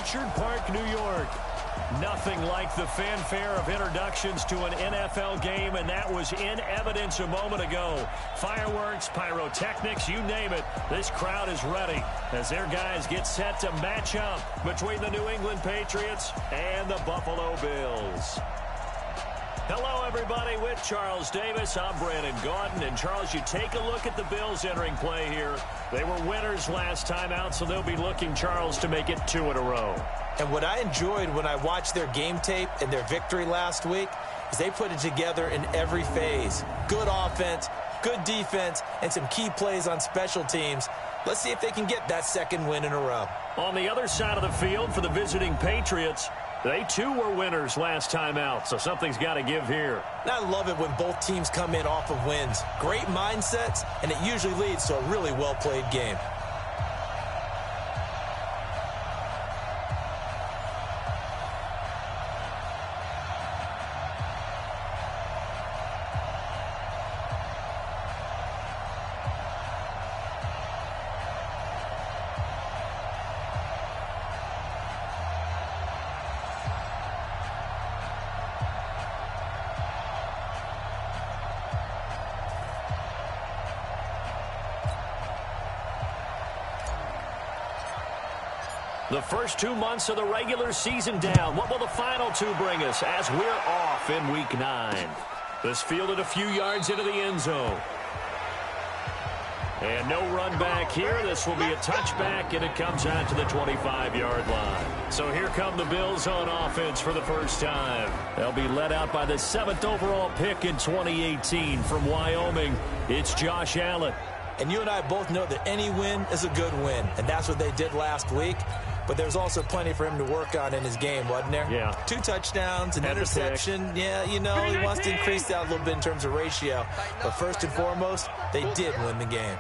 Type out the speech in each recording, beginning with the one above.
Orchard Park, New York. Nothing like the fanfare of introductions to an NFL game, and that was in evidence a moment ago. Fireworks, pyrotechnics, you name it. This crowd is ready as their guys get set to match up between the New England Patriots and the Buffalo Bills. Hello, everybody. With Charles Davis, I'm Brandon Gaudin. And, Charles, you take a look at the Bills entering play here. They were winners last time out, so they'll be looking, Charles, to make it 2 in a row. And what I enjoyed when I watched their game tape and their victory last week is they put it together in every phase. Good offense, good defense, and some key plays on special teams. Let's see if they can get that second win in a row. On the other side of the field for the visiting Patriots, they, too, were winners last time out, so something's got to give here. And I love it when both teams come in off of wins. Great mindsets, and it usually leads to a really well-played game. The first 2 months of the regular season down. What will the final 2 bring us as we're off in Week 9? This fielded a few yards into the end zone. And no run back here. This will be a touchback, and it comes out to the 25-yard line. So here come the Bills on offense for the first time. They'll be led out by the 7th overall pick in 2018 from Wyoming. It's Josh Allen. And you and I both know that any win is a good win, and that's what they did last week. But there's also plenty for him to work on in his game, wasn't there? Yeah. 2 touchdowns, an interception. Yeah, you know, he wants to increase that a little bit in terms of ratio. But first and foremost, they did win the game.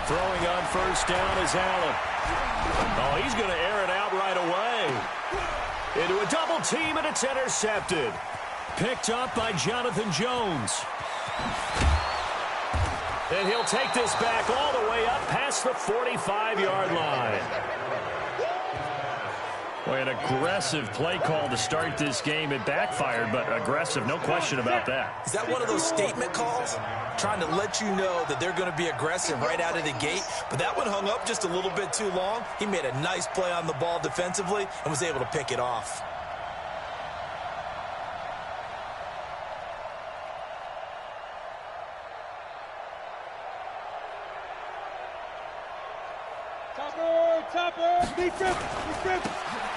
Throwing on first down is Allen. Oh, he's going to air it out right away. Into a double team, and it's intercepted. Picked up by Jonathan Jones. And he'll take this back all the way up past the 45-yard line. Boy, an aggressive play call to start this game. It backfired, but aggressive, no question about that. Is that one of those statement calls? Trying to let you know that they're going to be aggressive right out of the gate. But that one hung up just a little bit too long. He made a nice play on the ball defensively and was able to pick it off.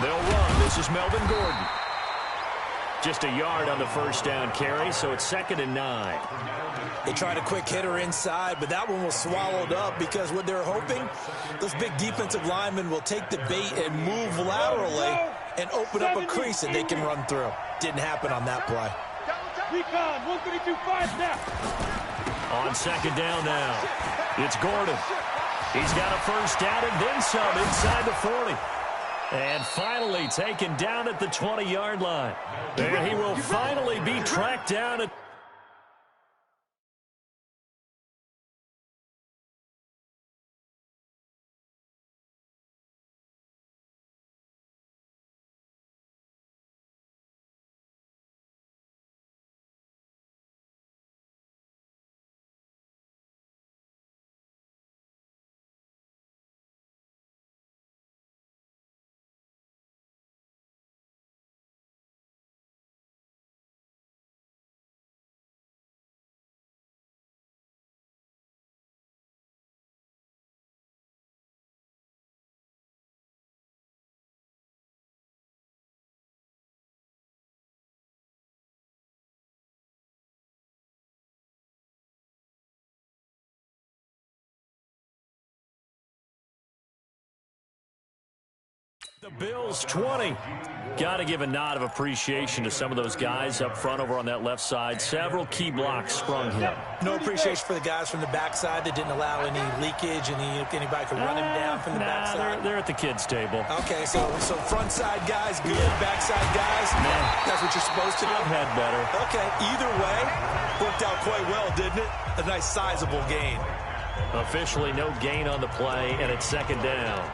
They'll run. This is Melvin Gordon. Just a yard on the first down carry, so it's 2nd and 9. They tried a quick hitter inside, but that one was swallowed up because what they're hoping, those big defensive linemen will take the bait and move laterally and open up a crease that they can run through. Didn't happen on that play. Recon, 132-5 now. On 2nd down now, it's Gordon. He's got a first down and then some inside the 40. And finally taken down at the 20-yard line. And he will finally be tracked down at the Bills 20. Got to give a nod of appreciation to some of those guys up front over on that left side. Several key blocks sprung here. No appreciation for the guys from the backside that didn't allow any leakage and anybody could run him down from the backside. They're at the kids' table. Okay, so front side guys good, backside guys, that's what you're supposed to do? I've had better. Okay, either way, worked out quite well, didn't it? A nice sizable gain. Officially no gain on the play, and it's second down.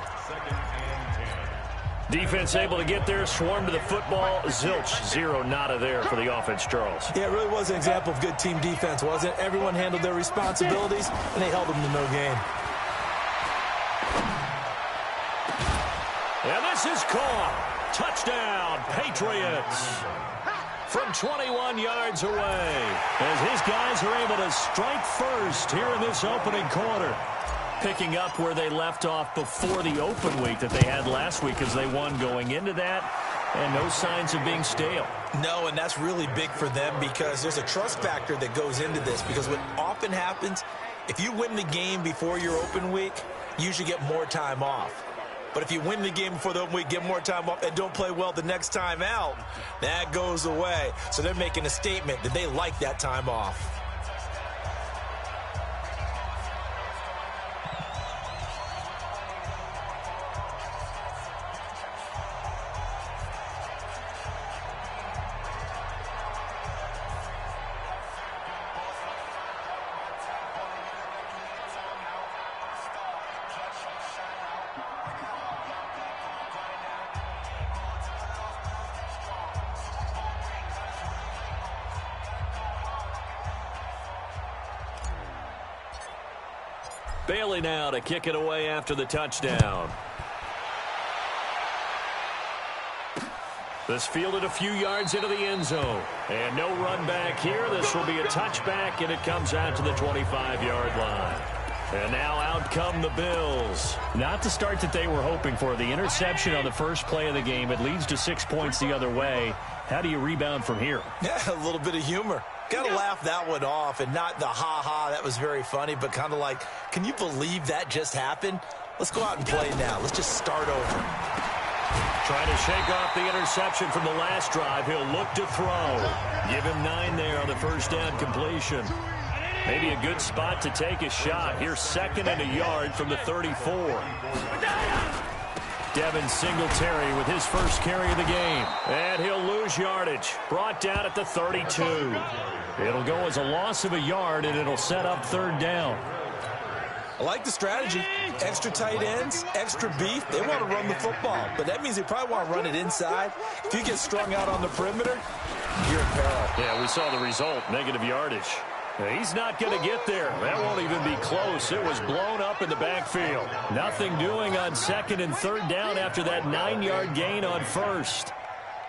Defense able to get there, swarm to the football. Zilch, zero, nada there for the offense, Charles. Yeah, it really was an example of good team defense, wasn't it? Everyone handled their responsibilities, and they held them to no gain. And this is caught. Touchdown, Patriots. From 21 yards away, as his guys are able to strike first here in this opening quarter. Picking up where they left off before the open week that they had last week as they won going into that, and no signs of being stale. No, and that's really big for them because there's a trust factor that goes into this, because what often happens, if you win the game before your open week, you usually get more time off. But if you win the game before the open week, get more time off, and don't play well the next time out, that goes away. So they're making a statement that they like that time off. Bailey now to kick it away after the touchdown. This fielded a few yards into the end zone. And no run back here. This will be a touchback, and it comes out to the 25-yard line. And now out come the Bills. Not the start that they were hoping for. The interception on the first play of the game. It leads to 6 points the other way. How do you rebound from here? Yeah, a little bit of humor. Got to laugh that one off, and not the ha-ha, that was very funny, but kind of like, can you believe that just happened? Let's go out and play now. Let's just start over. Trying to shake off the interception from the last drive. He'll look to throw. Give him 9 there on the first down completion. Maybe a good spot to take a shot. Here's second and a yard from the 34. Devin Singletary with his first carry of the game. And he'll lose yardage. Brought down at the 32. It'll go as a loss of a yard, and it'll set up third down. I like the strategy. Extra tight ends, extra beef. They want to run the football, but that means they probably want to run it inside. If you get strung out on the perimeter, you're in peril. Yeah, we saw the result, negative yardage. He's not going to get there. That won't even be close. It was blown up in the backfield. Nothing doing on second and third down after that 9-yard gain on first.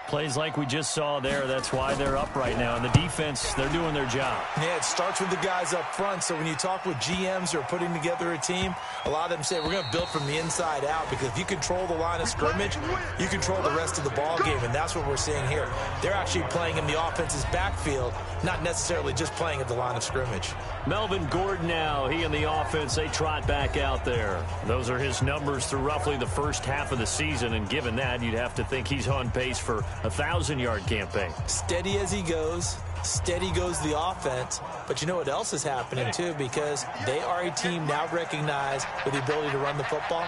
Plays like we just saw there. That's why they're up right now. And the defense, they're doing their job. Yeah, it starts with the guys up front. So when you talk with GMs who are putting together a team, a lot of them say we're going to build from the inside out, because if you control the line of scrimmage, you control the rest of the ball game, and that's what we're seeing here. They're actually playing in the offense's backfield, not necessarily just playing at the line of scrimmage. Melvin Gordon now, he and the offense, they trot back out there. Those are his numbers through roughly the first half of the season, and given that, you'd have to think he's on pace for a 1,000-yard campaign. Steady as he goes. Steady goes the offense. But you know what else is happening, too, because they are a team now recognized with the ability to run the football.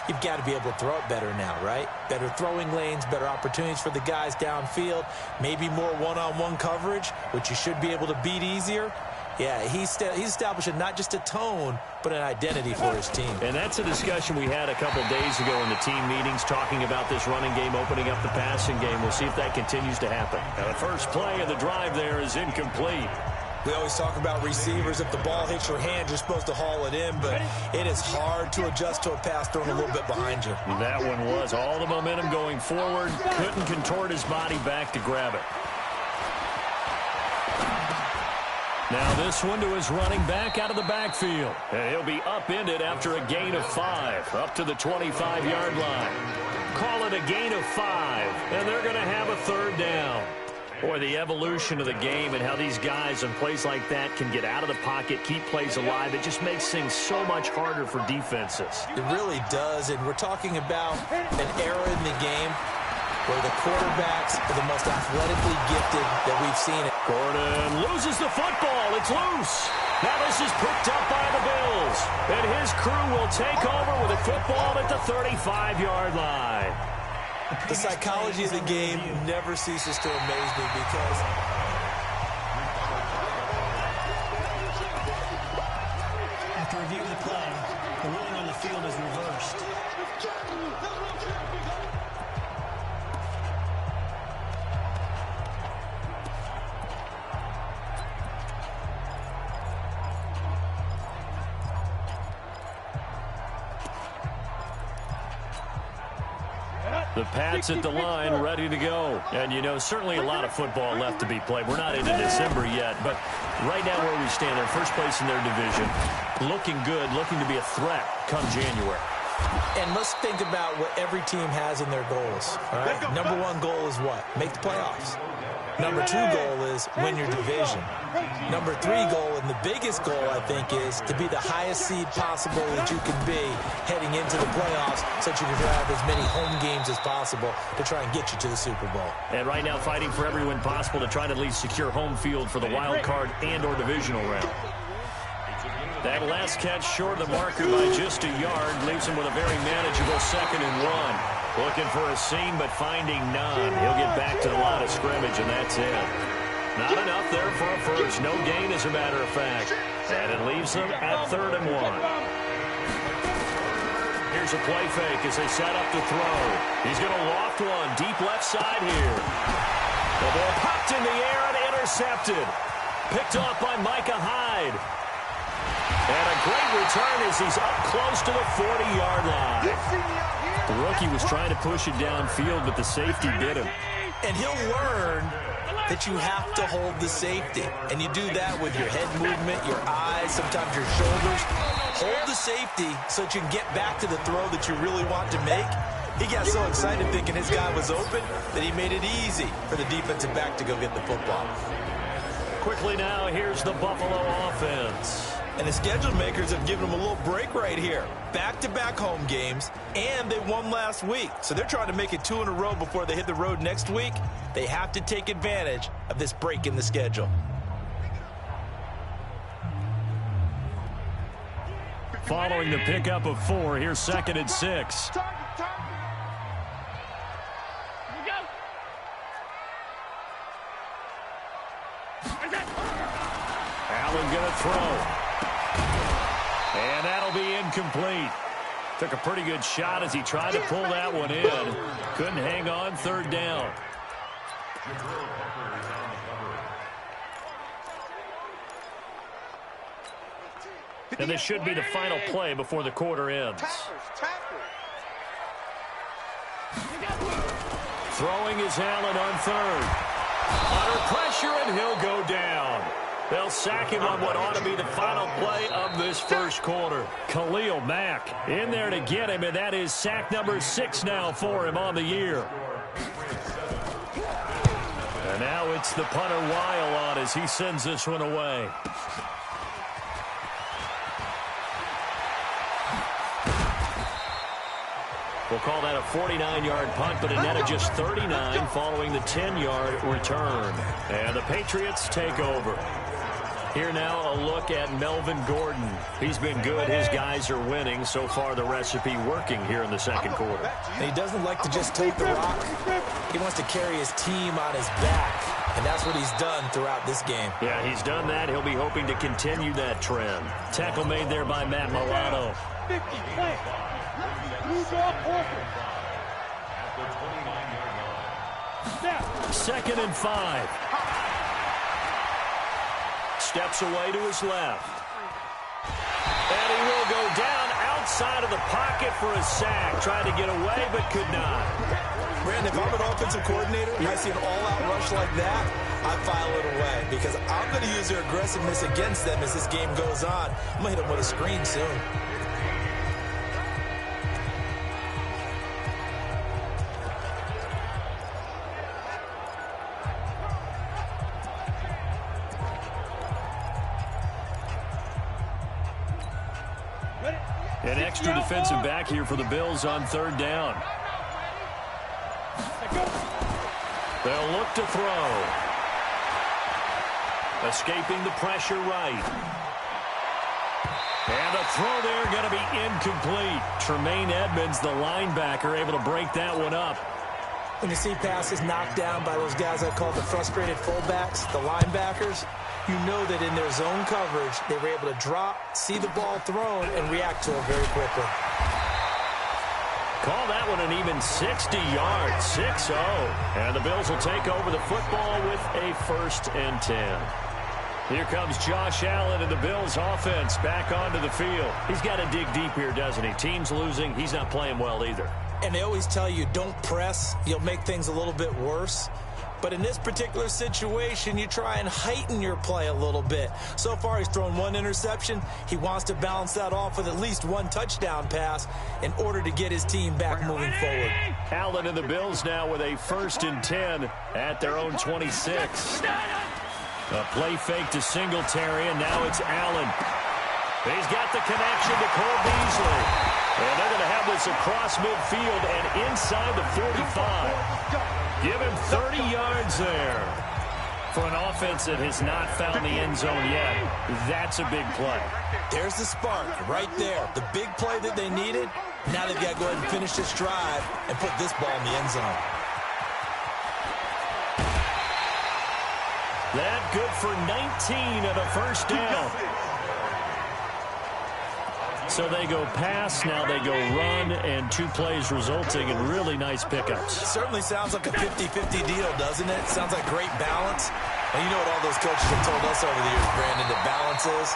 You've got to be able to throw it better now, right? Better throwing lanes, better opportunities for the guys downfield, maybe more one-on-one coverage, which you should be able to beat easier. Yeah, he's establishing not just a tone, but an identity for his team. And that's a discussion we had a couple days ago in the team meetings, talking about this running game opening up the passing game. We'll see if that continues to happen. Now, the first play of the drive there is incomplete. We always talk about receivers. If the ball hits your hand, you're supposed to haul it in, but it is hard to adjust to a pass thrown a little bit behind you. That one was all the momentum going forward. Couldn't contort his body back to grab it. Now this one to his running back out of the backfield. And he'll be upended after a gain of 5, up to the 25-yard line. Call it a gain of 5, and they're going to have a third down. Boy, the evolution of the game and how these guys in plays like that can get out of the pocket, keep plays alive, it just makes things so much harder for defenses. It really does, and we're talking about an era in the game where the quarterbacks are the most athletically gifted that we've seen. Gordon loses the football. It's loose. Now this is picked up by the Bills. And his crew will take over with a football at the 35-yard line. The psychology of the game never ceases to amaze me because after reviewing the The Pats at the line, ready to go. And, you know, certainly a lot of football left to be played. We're not into December yet, but right now where we stand, they're first place in their division. Looking good, looking to be a threat come January. And let's think about what every team has in their goals. All right? Number one goal is what? Make the playoffs. Number two goal is win your division. Number three goal, and the biggest goal, I think, is to be the highest seed possible that you can be heading into the playoffs so that you can have as many home games as possible to try and get you to the Super Bowl. And right now fighting for every win possible to try to at least secure home field for the wild card and or divisional round. That last catch short of the marker by just a yard leaves him with a very manageable 2nd and 1. Looking for a seam, but finding none. He'll get back to the line of scrimmage, and that's it. Not enough there for a first. No gain, as a matter of fact. And it leaves them at 3rd and 1. Here's a play fake as they set up to throw. He's going to loft one deep left side here. The ball popped in the air and intercepted. Picked off by Micah Hyde. And a great return as he's up close to the 40-yard line. The rookie was trying to push it downfield, but the safety did him. And he'll learn that you have to hold the safety. And you do that with your head movement, your eyes, sometimes your shoulders. Hold the safety so that you can get back to the throw that you really want to make. He got so excited thinking his guy was open that he made it easy for the defensive back to go get the football. Quickly now, here's the Buffalo offense. And the schedule makers have given them a little break right here. Back-to-back home games, and they won last week. So they're trying to make it 2 in a row before they hit the road next week. They have to take advantage of this break in the schedule. Following the pickup of 4, here's 2nd and 6. Allen going to throw. And that'll be incomplete. Took a pretty good shot as he tried to pull that one in. Couldn't hang on, 3rd down. And this should be the final play before the quarter ends. Throwing is Allen on 3rd. Under pressure, and he'll go down. They'll sack him on what ought to be the final play of this first quarter. Khalil Mack in there to get him, and that is sack number 6 now for him on the year. And now it's the punter Weil on as he sends this one away. We'll call that a 49-yard punt, but a net of just 39 following the 10-yard return. And the Patriots take over. Here now, a look at Melvin Gordon. He's been good. His guys are winning. So far, the recipe working here in the second quarter. And he doesn't like to just take the rock. He wants to carry his team on his back. And that's what he's done throughout this game. Yeah, he's done that. He'll be hoping to continue that trend. Tackle made there by Matt Milano. 50, play. Move off Horford. 2nd and 5. Steps away to his left. And he will go down outside of the pocket for a sack. Tried to get away, but could not. Brandon, if I'm an offensive coordinator and I see an all-out rush like that, I file it away because I'm going to use their aggressiveness against them as this game goes on. I'm going to hit them with a screen soon. An extra defensive back here for the Bills on 3rd down. They'll look to throw. Escaping the pressure right. And the throw there going to be incomplete. Tremaine Edmonds, the linebacker, able to break that one up. When you see passes knocked down by those guys I call the frustrated fullbacks, the linebackers, you know that in their zone coverage, they were able to drop, see the ball thrown, and react to it very quickly. Call that one an even 60 yards, 6-0. And the Bills will take over the football with a 1st and 10. Here comes Josh Allen and the Bills offense back onto the field. He's got to dig deep here, doesn't he? Team's losing. He's not playing well either. And they always tell you, don't press. You'll make things a little bit worse. But in this particular situation, you try and heighten your play a little bit. So far, he's thrown one interception. He wants to balance that off with at least one touchdown pass in order to get his team back moving forward. Allen and the Bills now with a 1st and 10 at their own 26. A play fake to Singletary, and now it's Allen. He's got the connection to Cole Beasley. And they're going to have this across midfield and inside the 45. Give him 30 yards there. For an offense that has not found the end zone yet, that's a big play. There's the spark right there. The big play that they needed. Now they've got to go ahead and finish this drive and put this ball in the end zone. That good for 19 and a first down. So they go pass, now they go run, and 2 plays resulting in really nice pickups. It certainly sounds like a 50-50 deal, doesn't it? Sounds like great balance. And you know what all those coaches have told us over the years, Brandon, that balance is?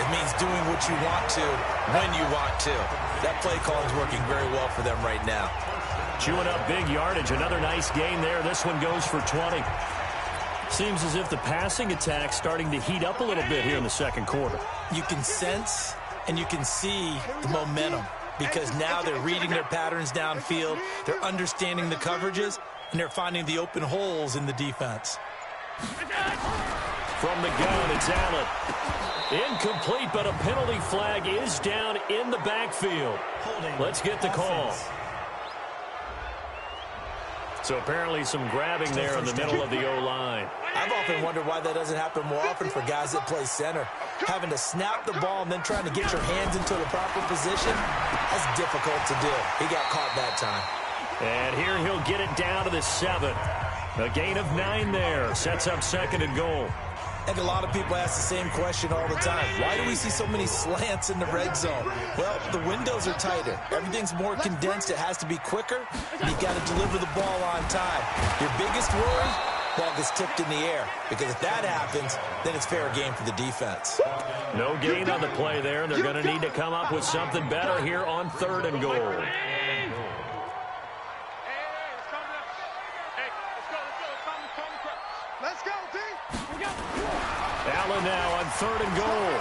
It means doing what you want to, when you want to. That play calling is working very well for them right now. Chewing up big yardage, another nice gain there. This one goes for 20. Seems as if the passing attack's starting to heat up a little bit here in the second quarter. You can sense and you can see the momentum because now they're reading their patterns downfield, they're understanding the coverages, and they're finding the open holes in the defense. From the gun, it's Allen. Incomplete, but a penalty flag is down in the backfield. Let's get the call. So apparently some grabbing there in the middle of the O-line. I've often wondered why that doesn't happen more often for guys that play center. Having to snap the ball and then trying to get your hands into the proper position, that's difficult to do. He got caught that time. And here he'll get it down to the 7. A gain of 9 there. Sets up 2nd and goal. I think a lot of people ask the same question all the time. Why do we see so many slants in the red zone? Well, the windows are tighter. Everything's more condensed. It has to be quicker, and you've got to deliver the ball on time. Your biggest worry? Ball gets tipped in the air, because if that happens, then it's fair game for the defense. No gain on the play there. They're going to need to come up with something better here on 3rd and goal. Let's go, D. Allen now on 3rd and goal.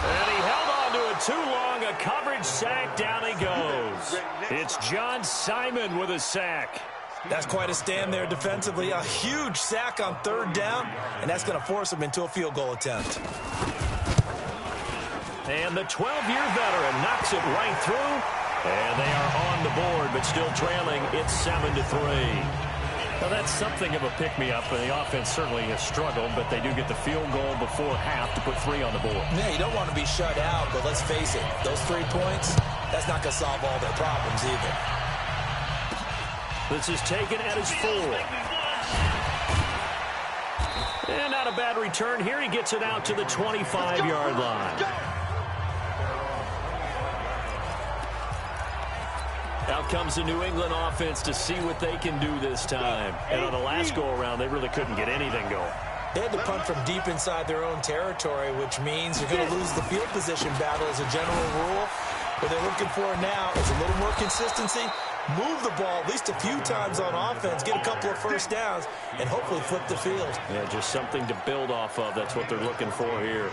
And he held on to it too long. A coverage sack. Down he goes. It's John Simon with a sack. That's quite a stand there defensively. A huge sack on 3rd down, and that's going to force him into a field goal attempt. And the 12-year veteran knocks it right through. And they are on the board, but still trailing. It's 7-3. Now, that's something of a pick-me-up, and the offense certainly has struggled, but they do get the field goal before half to put 3 on the board. Yeah, you don't want to be shut out, but let's face it, those 3 points, that's not going to solve all their problems either. This is taken at his 4. And not a bad return here. He gets it out to the 25-yard line. Out comes the New England offense to see what they can do this time. And on the last go-around, they really couldn't get anything going. They had to punt from deep inside their own territory, which means you're going to lose the field position battle as a general rule. What they're looking for now is a little more consistency, move the ball at least a few times on offense, get a couple of first downs, and hopefully flip the field. Yeah, just something to build off of. That's what they're looking for here.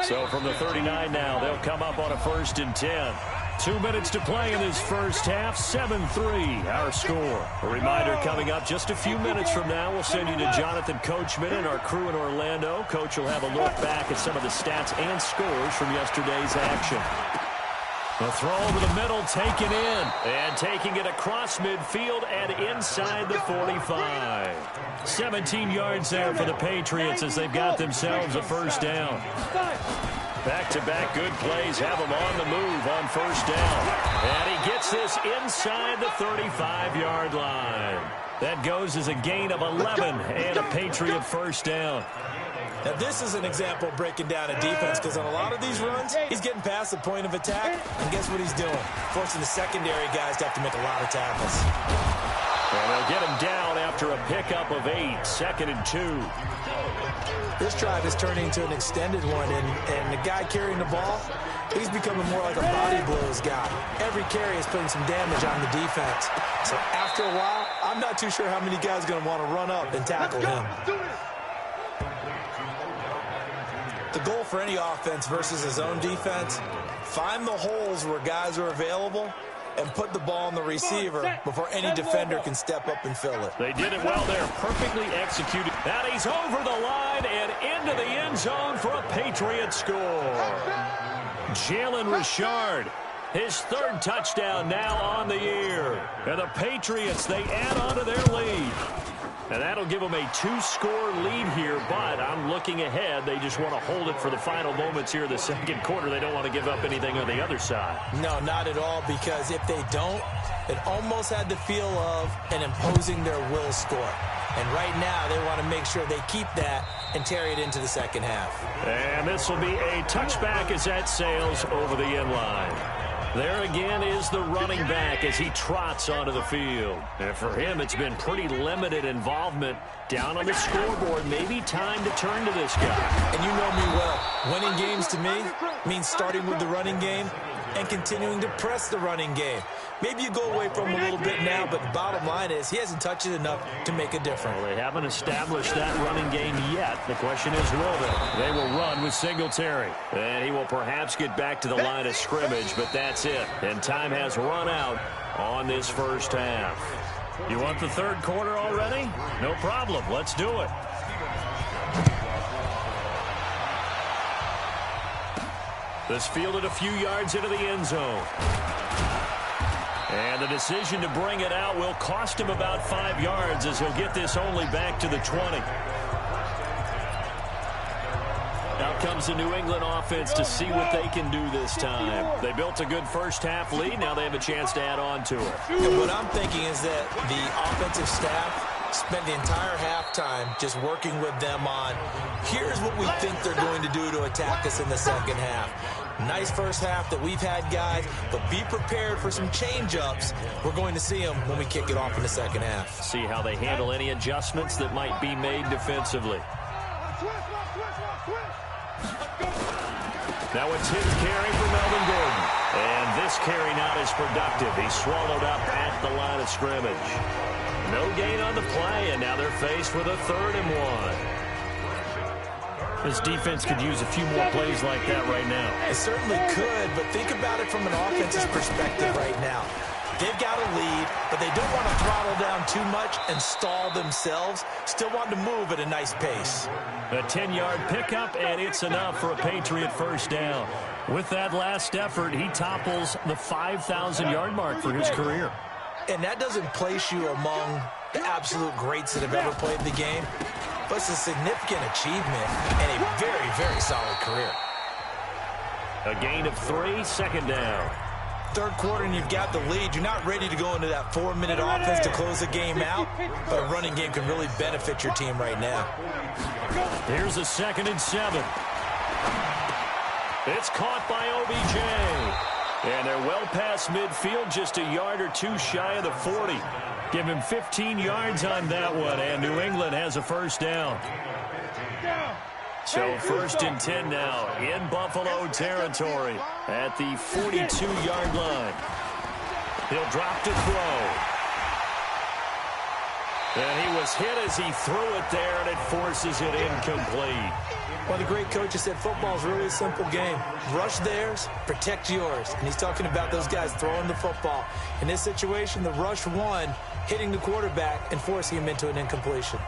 So from the 39 now, they'll come up on a 1st and 10. 2 minutes to play in this first half. 7-3, our score. A reminder coming up just a few minutes from now. We'll send you to Jonathan Coachman and our crew in Orlando. Coach will have a look back at some of the stats and scores from yesterday's action. The throw over the middle, taken in. And taking it across midfield and inside the 45. 17 yards there for the Patriots as they've got themselves a first down. Back-to-back good plays have him on the move on 1st down. And he gets this inside the 35-yard line. That goes as a gain of 11 and a Patriot first down. Now, this is an example of breaking down a defense because on a lot of these runs, he's getting past the point of attack, and guess what he's doing? Forcing the secondary guys to have to make a lot of tackles. And they'll get him down after a pickup of 8, 2nd and 2. This drive is turning into an extended one, and the guy carrying the ball, He's becoming more like a body blows guy. Every carry is putting some damage on the defense. So after a while, I'm not too sure how many guys are going to want to run up and tackle him. The goal for any offense versus his own defense, find the holes where guys are available and put the ball on the receiver before any defender can step up and fill it. They did it well there, perfectly executed. And he's over the line and into the end zone for a Patriot score. Jalen Richard, his third touchdown now on the year. And the Patriots, they add on to their lead. And that'll give them a two-score lead here, but I'm looking ahead. They just want to hold it for the final moments here in the second quarter. They don't want to give up anything on the other side. No, not at all, because if they don't, it almost had the feel of an imposing their will score. And right now, they want to make sure they keep that and carry it into the second half. And this will be a touchback as that sails over the end line. There again is the running back as he trots onto the field. And for him, it's been pretty limited involvement down on the scoreboard. Maybe time to turn to this guy. And you know me well. Winning games to me means starting with the running game and continuing to press the running game. Maybe you go away from him a little bit now, but the bottom line is he hasn't touched it enough to make a difference. Well, they haven't established that running game yet. The question is, will they? They will run with Singletary. And he will perhaps get back to the line of scrimmage, but that's it. And time has run out on this first half. You want the third quarter already? No problem. Let's do it. This fielded a few yards into the end zone. And the decision to bring it out will cost him about 5 yards as he'll get this only back to the 20. Out comes the New England offense to see what they can do this time. They built a good first half lead. Now they have a chance to add on to it. And what I'm thinking is that the offensive staff spent the entire halftime just working with them on, here's what we think they're going to do to attack us in the second half. Nice first half that we've had, guys, but be prepared for some change-ups. We're going to see them when we kick it off in the second half. See how they handle any adjustments that might be made defensively. Now it's his carry for Melvin Gordon. And this carry not as productive. He's swallowed up at the line of scrimmage. No gain on the play, and now they're faced with a 3rd and 1. This defense could use a few more plays like that right now. It certainly could, but think about it from an offense's perspective right now. They've got a lead, but they don't want to throttle down too much and stall themselves. Still want to move at a nice pace. A 10-yard pickup, and it's enough for a Patriot first down. With that last effort, he topples the 5,000-yard mark for his career. And that doesn't place you among the absolute greats that have ever played the game, but it's a significant achievement and a very, very solid career. A gain of 3, second down. Third quarter and you've got the lead. You're not ready to go into that 4-minute offense to close the game out, but a running game can really benefit your team right now. Here's a 2nd and 7. It's caught by OBJ. And they're well past midfield, just a yard or 2 shy of the 40. Give him 15 yards on that one, and New England has a first down. So 1st and 10 now in Buffalo territory at the 42-yard line. He'll drop to throw. And he was hit as he threw it there, and it forces it incomplete. Well, the great coach has said football is really a simple game. Rush theirs, protect yours. And he's talking about those guys throwing the football. In this situation, the rush won, hitting the quarterback and forcing him into an incompletion.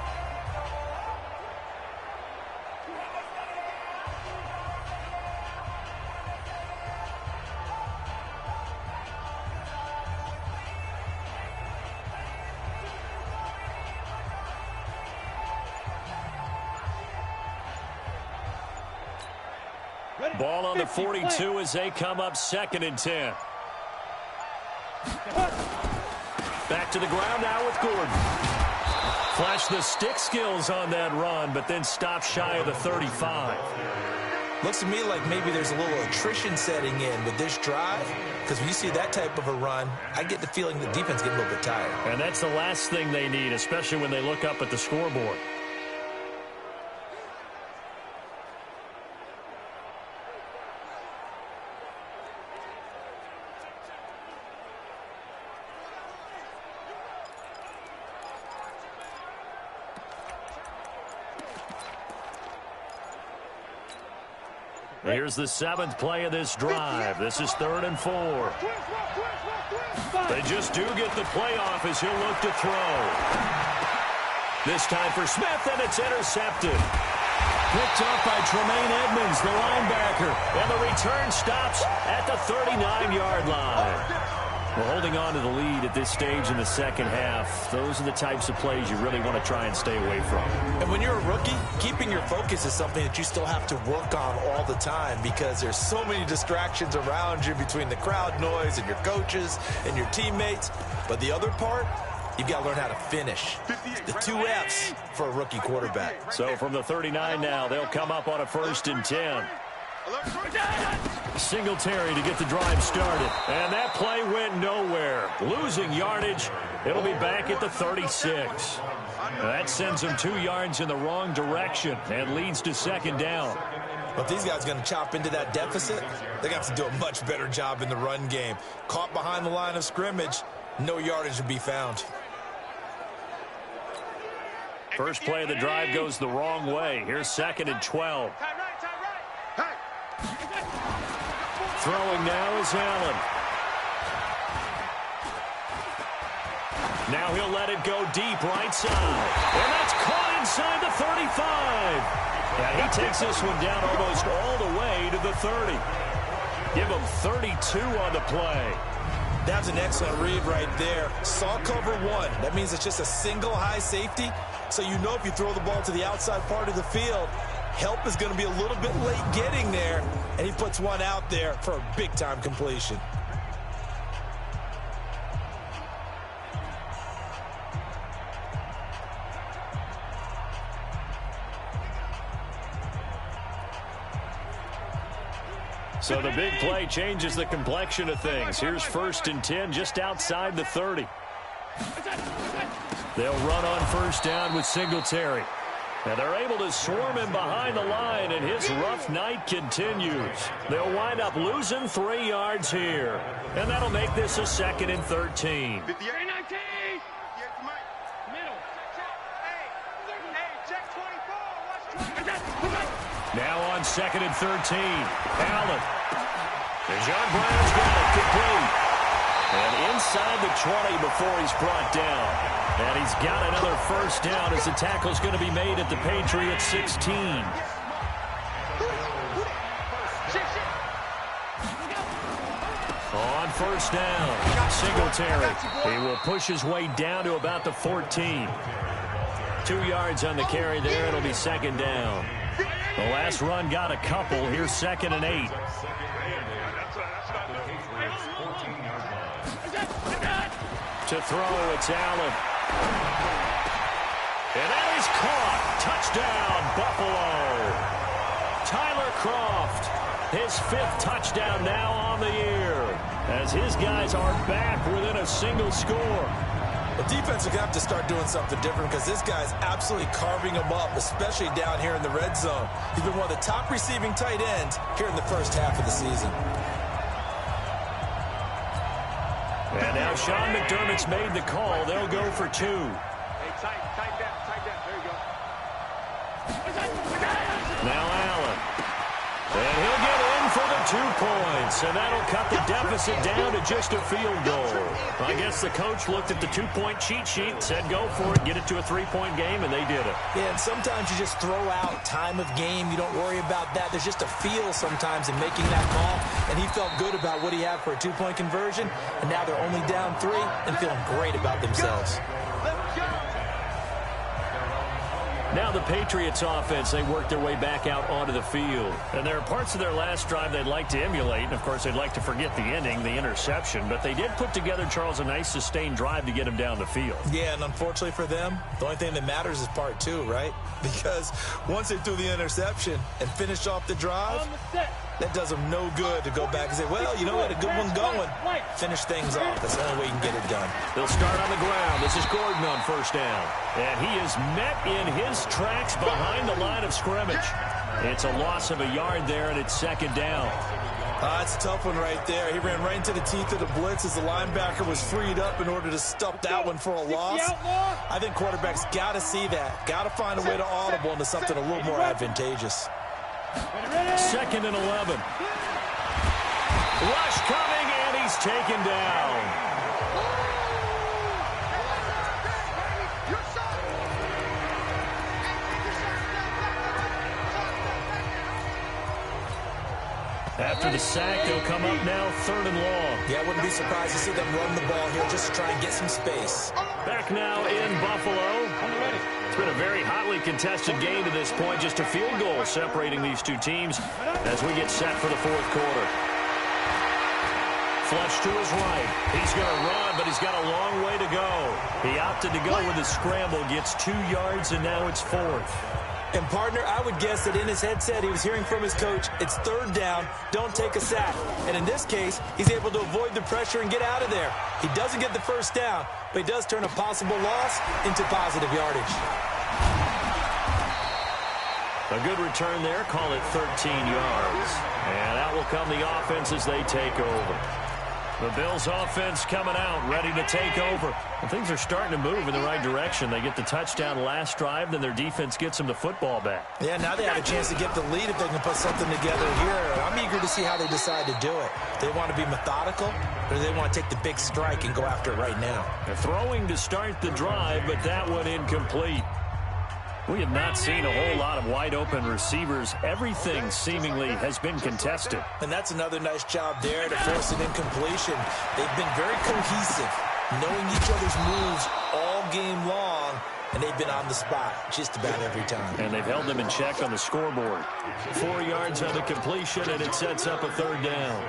Ball on the 42 as they come up 2nd and 10. Back to the ground now with Gordon. Flash the stick skills on that run, but then stop shy of the 35. Looks to me like maybe there's a little attrition setting in with this drive, because when you see that type of a run, I get the feeling the defense gets a little bit tired. And that's the last thing they need, especially when they look up at the scoreboard. Here's the 7th play of this drive. This is 3rd and 4. They just do get the play off as he'll look to throw. This time for Smith, and it's intercepted. Picked up by Tremaine Edmonds, the linebacker. And the return stops at the 39-yard line. Well, holding on to the lead at this stage in the second half, those are the types of plays you really want to try and stay away from. And when you're a rookie, keeping your focus is something that you still have to work on all the time because there's so many distractions around you between the crowd noise and your coaches and your teammates. But the other part, you've got to learn how to finish. The 2 F's for a rookie quarterback. So from the 39 now, they'll come up on a 1st and 10. Singletary to get the drive started. And that play went nowhere. Losing yardage. It'll be back at the 36. That sends them 2 yards in the wrong direction and leads to 2nd down. But if these guys are going to chop into that deficit, they're going to have to do a much better job in the run game. Caught behind the line of scrimmage, no yardage to be found. First play of the drive goes the wrong way. Here's 2nd and 12. Throwing now is Allen. Now he'll let it go deep right side. And that's caught inside the 35. Yeah, he takes this one down almost all the way to the 30. Give him 32 on the play. That's an excellent read right there. Saw cover 1. That means it's just a single high safety. So you know if you throw the ball to the outside part of the field, help is going to be a little bit late getting there. And he puts one out there for a big-time completion. So the big play changes the complexion of things. Here's 1st and 10 just outside the 30. They'll run on 1st down with Singletary. And they're able to swarm him behind the line, and his rough night continues. They'll wind up losing 3 yards here. And that'll make this a 2nd and 13. Now on 2nd and 13. Allen. And John Brown's got it complete. And inside the 20 before he's brought down. And he's got another 1st down as the tackle's going to be made at the Patriots 16. On 1st down, Singletary. He will push his way down to about the 14. 2 yards on the carry there. It'll be 2nd down. The last run got a couple. Here's 2nd and 8. To throw, it's Allen. And that is caught. Touchdown, Buffalo. Tyler Kroft, his 5th touchdown now on the year, as his guys are back within a single score. The defense are going to have to start doing something different because this guy's absolutely carving them up, especially down here in the red zone. He's been one of the top receiving tight ends here in the first half of the season. And now Sean McDermott's made the call. They'll go for 2. Hey, tight down. There you go. Now Allen. And he'll get in for the 2 points. And that'll cut the deficit down to just a field goal. I guess the coach looked at the 2-point cheat sheet and said, go for it, get it to a 3-point game, and they did it. Yeah, and sometimes you just throw out time of game. You don't worry about that. There's just a feel sometimes in making that call. And he felt good about what he had for a 2-point conversion. And now they're only down 3 and feeling great about themselves. Now the Patriots offense, they work their way back out onto the field. And there are parts of their last drive they'd like to emulate. And, of course, they'd like to forget the ending, the interception. But they did put together, Charles, a nice sustained drive to get him down the field. Yeah, and unfortunately for them, the only thing that matters is part 2, right? Because once they threw the interception and finished off the drive, that does them no good to go back and say, well, you know, we had a good one going. Finish things off. That's the only way you can get it done. They'll start on the ground. This is Gordon on 1st down. And he is met in his tracks behind the line of scrimmage. It's a loss of a yard there, and it's 2nd down. It's a tough one right there. He ran right into the teeth of the blitz as the linebacker was freed up in order to stop that one for a loss. I think quarterbacks got to see that. Got to find a way to audible into something a little more advantageous. 2nd and 11. Rush coming, and he's taken down. After the sack, they'll come up now 3rd and long. Yeah, I wouldn't be surprised to see them run the ball here just to try and get some space. Back now in Buffalo. It's been a very hotly contested game to this point. Just a field goal separating these two teams as we get set for the 4th quarter. Flush to his right. He's going to run, but he's got a long way to go. He opted to go with a scramble, gets 2 yards, and now it's 4th. And, partner, I would guess that in his headset he was hearing from his coach, it's 3rd down, don't take a sack. And in this case, he's able to avoid the pressure and get out of there. He doesn't get the 1st down, but he does turn a possible loss into positive yardage. A good return there, call it 13 yards. And out will come the offense as they take over. The Bills offense coming out, ready to take over. And things are starting to move in the right direction. They get the touchdown last drive, then their defense gets them the football back. Yeah, now they have a chance to get the lead if they can put something together here. I'm eager to see how they decide to do it. They want to be methodical, or do they want to take the big strike and go after it right now? They're throwing to start the drive, but that one incomplete. We have not seen a whole lot of wide-open receivers. Everything seemingly has been contested. And that's another nice job there to force an incompletion. They've been very cohesive, knowing each other's moves all game long, and they've been on the spot just about every time. And they've held them in check on the scoreboard. 4 yards on the completion, and it sets up a 3rd down.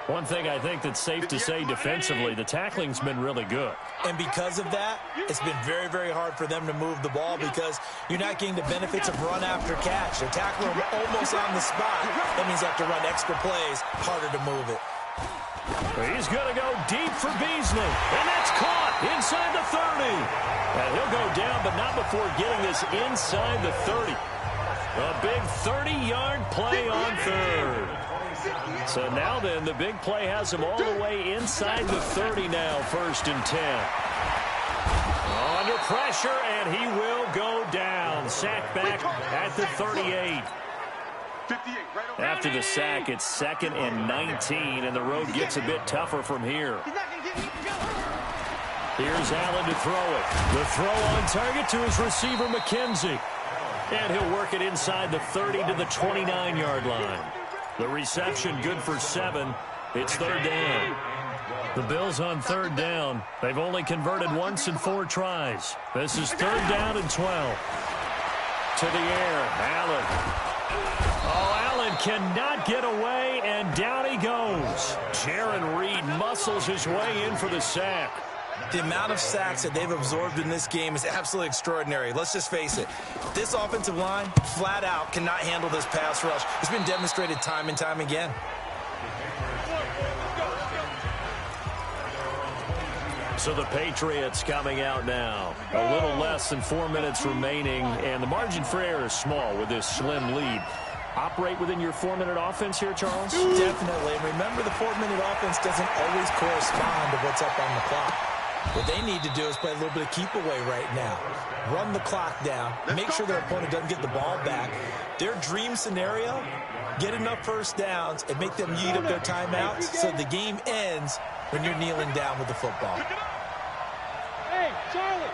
One thing I think that's safe to say defensively, the tackling's been really good. And because of that, it's been very, very hard for them to move the ball because you're not getting the benefits of run after catch. They're tackling them almost on the spot. That means you have to run extra plays, harder to move it. He's going to go deep for Beasley, and that's caught inside the 30. And he'll go down, but not before getting this inside the 30. A big 30-yard play on 3rd. So now then, the big play has him all the way inside the 30 now, 1st and 10. Under pressure, and he will go down. Sack back at the 38. After the sack, it's 2nd and 19, and the road gets a bit tougher from here. Here's Allen to throw it. The throw on target to his receiver, McKenzie. And he'll work it inside the 30 to the 29-yard line. The reception good for 7. It's 3rd down. The Bills on 3rd down. They've only converted once in 4 tries. This is 3rd down and 12. To the air, Allen. Oh, Allen cannot get away, and down he goes. Jaron Reed muscles his way in for the sack. The amount of sacks that they've absorbed in this game is absolutely extraordinary. Let's just face it. This offensive line, flat out, cannot handle this pass rush. It's been demonstrated time and time again. So the Patriots coming out now. A little less than 4 minutes remaining, and the margin for error is small with this slim lead. Operate within your 4-minute offense here, Charles? Definitely. And remember, the 4-minute offense doesn't always correspond to what's up on the clock. What they need to do is play a little bit of keep away right now. Run the clock down. Make sure their opponent doesn't get the ball back. Their dream scenario, get enough 1st downs and make them eat up their timeouts so the game ends when you're kneeling down with the football. Hey, Charlie.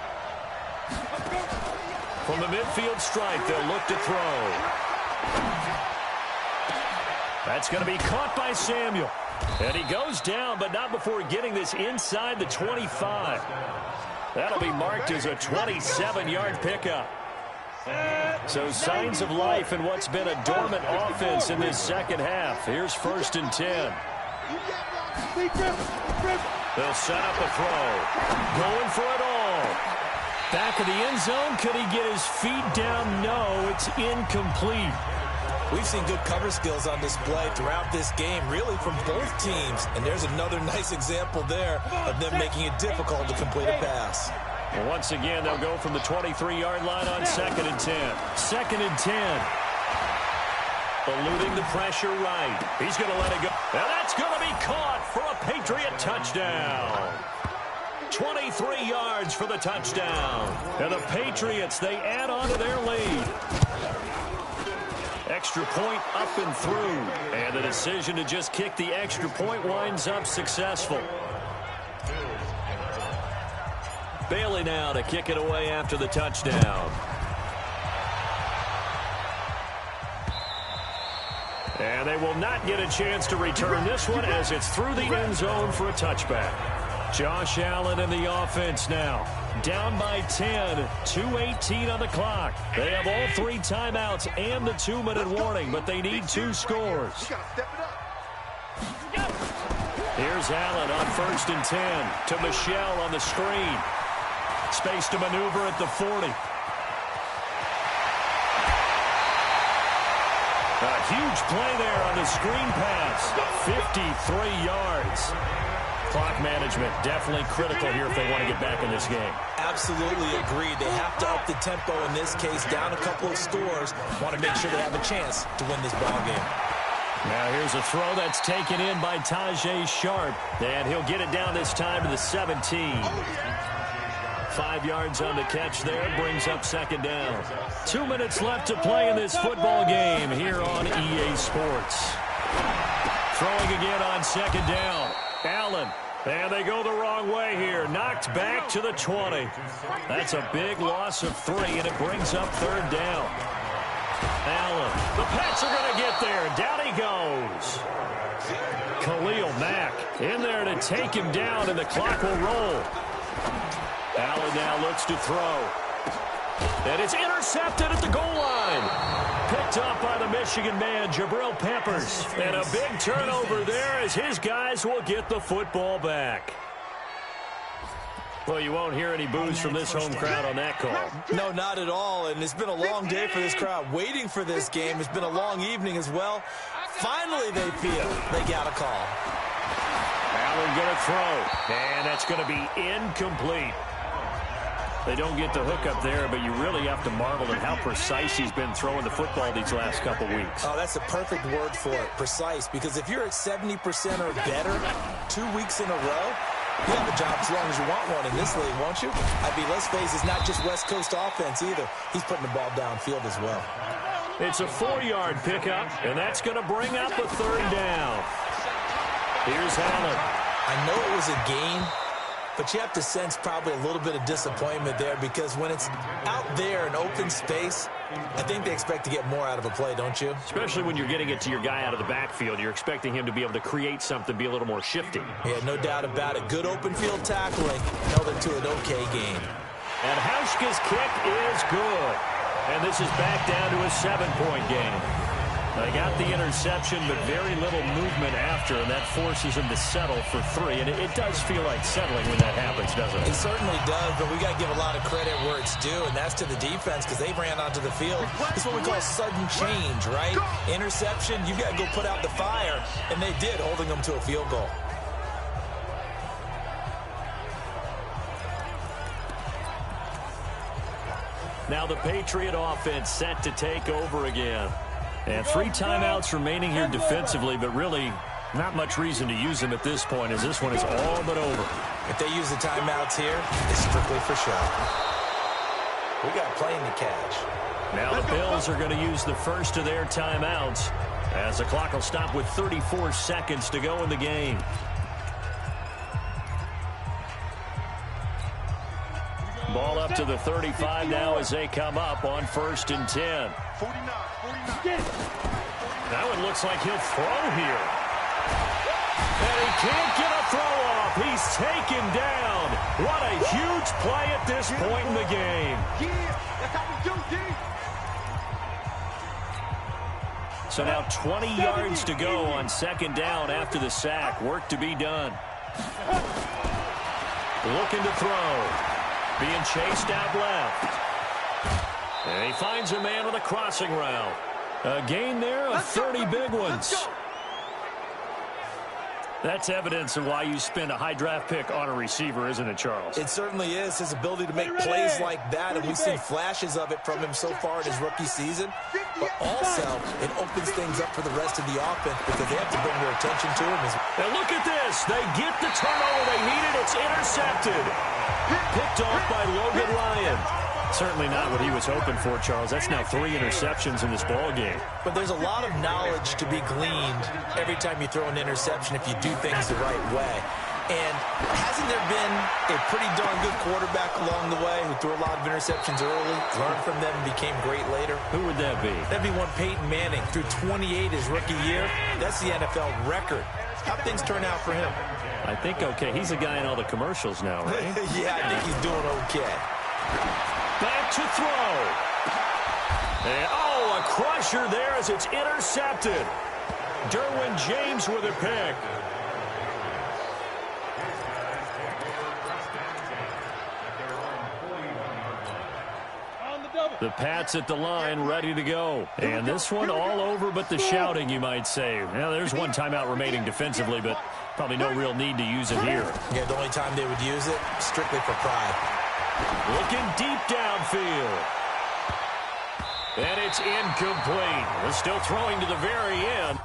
From the midfield stripe, they'll look to throw. That's going to be caught by Samuel. And he goes down, but not before getting this inside the 25. That'll be marked as a 27-yard pickup. So signs of life in what's been a dormant offense in this 2nd half. Here's 1st and 10. They'll set up a throw. Going for it all. Back of the end zone. Could he get his feet down? No, it's incomplete. We've seen good cover skills on display throughout this game, really from both teams. And there's another nice example there of them making it difficult to complete a pass. Well, once again, they'll go from the 23-yard line on 2nd and 10. 2nd and 10. Eluding the pressure right. He's going to let it go. Now that's going to be caught for a Patriot touchdown. 23 yards for the touchdown. And the Patriots, they add on to their lead. Extra point up and through. And the decision to just kick the extra point winds up successful. Bailey now to kick it away after the touchdown. And they will not get a chance to return this one as it's through the end zone for a touchback. Josh Allen in the offense now. Down by 10, 2:18 on the clock. They have all 3 timeouts and the 2-minute warning, but they need 2 scores. Here's Allen on 1st and 10 to Michelle on the screen. Space to maneuver at the 40. A huge play there on the screen pass. 53 yards. Clock management definitely critical here if they want to get back in this game. Absolutely agreed. They have to up the tempo in this case, down a couple of scores. Want to make sure they have a chance to win this ball game. Now here's a throw that's taken in by Tajay Sharp. And he'll get it down this time to the 17. 5 yards on the catch there, brings up 2nd down. 2 minutes left to play in this football game here on EA Sports. Throwing again on 2nd down. Allen. And they go the wrong way here. Knocked back to the 20. That's a big loss of 3, and it brings up 3rd down. Allen. The Pats are going to get there. Down he goes. Khalil Mack in there to take him down, and the clock will roll. Allen now looks to throw. And it's intercepted at the goal line. Picked up by the Michigan man, Jabril Peppers. And a big turnover there as his guys will get the football back. Well, you won't hear any boos from this home crowd on that call. No, not at all. And it's been a long day for this crowd waiting for this game. It's been a long evening as well. Finally, they feel they got a call. Allen going to throw. And that's going to be incomplete. They don't get the hook up there, but you really have to marvel at how precise he's been throwing the football these last couple weeks. Oh, that's a perfect word for it, precise, because if you're at 70% or better 2 weeks in a row, you have a job as long as you want one in this league, won't you? I mean, let's face it, it's not just West Coast offense either. He's putting the ball downfield as well. It's a 4-yard pickup, and that's going to bring up a 3rd down. Here's Allen. I know it was a gain, but you have to sense probably a little bit of disappointment there because when it's out there in open space, I think they expect to get more out of a play, don't you? Especially when you're getting it to your guy out of the backfield. You're expecting him to be able to create something, be a little more shifty. Yeah, no doubt about it. Good open field tackling held it to an okay game. And Hauschka's kick is good. And this is back down to a 7-point game. They got the interception, but very little movement after, and that forces them to settle for 3. And it does feel like settling when that happens, doesn't it? It certainly does, but we got to give a lot of credit where it's due, and that's to the defense because they ran onto the field. It's what we call sudden change, right? Interception, you got to go put out the fire, and they did, holding them to a field goal. Now the Patriot offense set to take over again. And 3 timeouts remaining here defensively, but really not much reason to use them at this point as this one is all but over. If they use the timeouts here, it's strictly for show. We got playing to catch. Now the Bills are going to use the first of their timeouts as the clock will stop with 34 seconds to go in the game. Ball up to the 35 now as they come up on 1st and 10. 49. That one looks like he'll throw here. And he can't get a throw off. He's taken down. What a huge play at this point in the game. That's how we do, D. So now 20 yards to go on 2nd down after the sack. Work to be done. Looking to throw. Being chased out left. And he finds a man with a crossing route. A gain there of 30 big ones. That's evidence of why you spend a high draft pick on a receiver, isn't it, Charles? It certainly is. His ability to make plays like that, and we've seen flashes of it from him so far in his rookie season. But also, it opens things up for the rest of the offense because they have to bring their attention to him. And look at this. They get the turnover they needed. It's intercepted. Picked off by Logan Ryan. Certainly not what he was hoping for, Charles. That's now 3 interceptions in this ball game. But there's a lot of knowledge to be gleaned every time you throw an interception if you do things the right way. And hasn't there been a pretty darn good quarterback along the way who threw a lot of interceptions early, learned from them, and became great later? Who would that be? That'd be one Peyton Manning. Threw 28 his rookie year. That's the NFL record. How'd things turn out for him? I think okay. He's a guy in all the commercials now, right? Yeah, I think he's doing okay. Back to throw. And, oh, a crusher there as it's intercepted. Derwin James with a pick. The Pats at the line, ready to go. And this one all over but the shouting, you might say. Now, there's one timeout remaining defensively, but probably no real need to use it here. Yeah, the only time they would use it, strictly for pride. Looking deep downfield. And it's incomplete. They're still throwing to the very end.